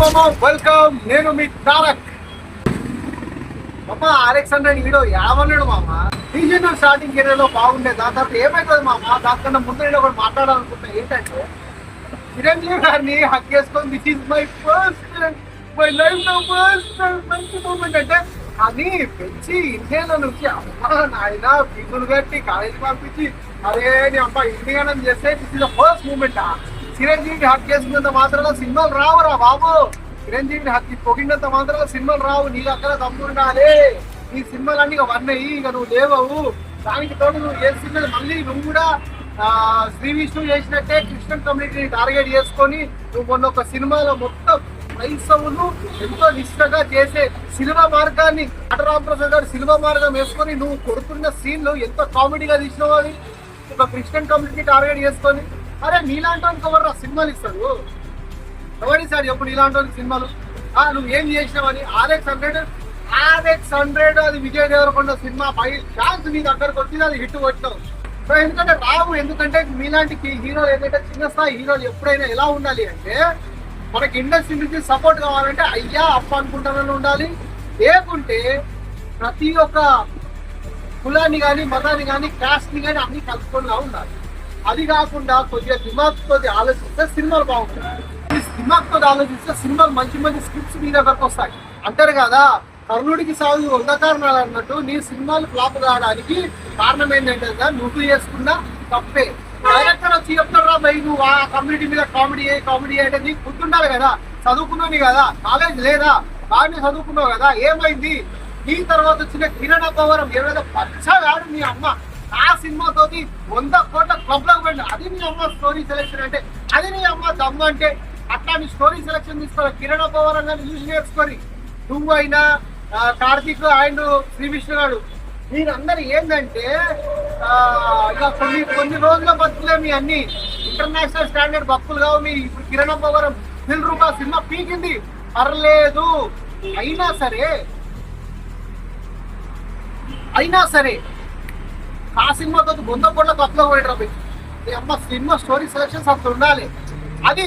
మామ వెల్కమ్. నేను మీ తారక్. మామ RX100 హీరో యావన్నాడు మామ. రీజనల్ స్టార్టింగ్ కెరీర్ లో బాగుండే. దాని తర్వాత ఏమైతుంది మామ, దానికన్నా ముందు నేను ఒకటి మాట్లాడాలనుకుంటా. ఏంటంటే చిరంజీవి గారిని హక్ చేసుకొని దిస్ ఈజ్ మై లైఫ్ లో ఫస్ట్ మంచి మూమెంట్ అంటే అని పెంచి ఇండియాలో నుంచి అమ్మా నాయన పీపుల్ కట్టి కాలేజ్ పంపించి అరే నీ అబ్బా ఇండియానం చేస్తే this is the first moment. చిరంజీవిని హక్ చేసుకున్నంత మాత్రాన సినిమాలు రావురా బాబు. చిరంజీవిని హక్కి పొగినంత మాత్రాన సినిమాలు రావు. నీకు అక్కడ తమ్ముండాలి. ఈ సినిమాలన్నీ ఇక వన్నయి, ఇక నువ్వు లేవవు. దానికి తోడు నువ్వు చేస్తున్నది మళ్ళీ నువ్వు కూడా శ్రీ విష్ణు చేసినట్టే క్రిస్టియన్ కమ్యూనిటీని టార్గెట్ చేసుకొని నువ్వు మొన్న ఒక సినిమాలో మొత్తం క్రైస్తవులు ఎంతో నిష్ఠగా చేసే సినిమా మార్గాన్ని రామప్రసాద్ గారు సినిమా మార్గం వేసుకొని నువ్వు కొడుతున్న సీన్లు ఎంతో కామెడీగా తీసినావు. అని ఒక క్రిస్టియన్ కమ్యూనిటీ టార్గెట్ చేసుకొని అరే నీలాంటి వాళ్ళకి ఎవరు సినిమాలు ఇస్తాడు? ఎవరిస్తాడు చెప్పు నీలాంటి వాళ్ళకి సినిమాలు? నువ్వు ఏం చేసినావని RX100 అది విజయ్ దేవరకొండ సినిమా పై ఛాన్స్ నీ దగ్గరకు వచ్చింది, అది హిట్ కొట్టినావు. సో ఎందుకంటే రావు, ఎందుకంటే మీలాంటి హీరోలు ఏదైతే చిన్న స్థాయి హీరోలు ఎప్పుడైనా ఎలా ఉండాలి అంటే మనకి ఇండస్ట్రీ నుంచి సపోర్ట్ కావాలంటే అయ్యా అప్ప అనుకుంటానని ఉండాలి. లేకుంటే ప్రతి ఒక్క కులాన్ని కానీ మతాన్ని కానీ క్యాస్ట్ని కానీ అన్ని కలుపుకొని ఉండాలి. అది కాకుండా కొద్దిగా దిమాగ్తో ఆలోచిస్తే సినిమాలు బాగుంటాయి. దిమాగ్తో ఆలోచిస్తే సినిమాలు మంచి మంచి స్క్రిప్ట్స్ మీ దగ్గరకు వస్తాయి. అంటారు కదా కర్ణుడికి సాగు 100 కారణాలు అన్నట్టు నీ సినిమాలు ఫ్లాప్ కావడానికి కారణం ఏంటంటే నువ్వు చేసుకున్న తప్పే. డైరెక్టర్ వచ్చి చెప్తారా భయ్ నువ్వు ఆ కమ్యూనిటీ మీద కామెడీ అంటే నీకు గుర్తుండాలి కదా. చదువుకున్నావు కదా, కాలేజ్ లేదా, బాగానే చదువుకున్నావు కదా. ఏమైంది నీ తర్వాత వచ్చిన కిరణ్ అబ్బవరం ఏమైనా పచ్చగాడు మీ అమ్మ ఆ సినిమాతో 100 కోట్ల క్లబ్ లో పోయింది. అది నీ అమ్మ స్టోరీ సెలెక్షన్ అంటే, అది నీ అమ్మ దమ్ము అంటే అట్లా నీ స్టోరీ సెలెక్షన్ తీసుకోవాలి. కిరణ్ అబ్బవరం గారిని చూసి నేర్చుకొని నువ్వు అయినా కార్తీక్ అండ్ శ్రీ విష్ణు గారు మీరందరూ ఏంటంటే ఇక కొన్ని రోజుల బతుకులే మీ అన్ని ఇంటర్నేషనల్ స్టాండర్డ్ భక్తులు కావు. మీ ఇప్పుడు కిరణ్ అబ్బవరం దిల్ రూపా సినిమా పీకింది పర్లేదు. అయినా సరే ఆ సినిమాతో 100 కోట్ల బతులో పోయి అమ్మ సినిమా స్టోరీ సెలెక్షన్స్ అట్లా ఉండాలి. అది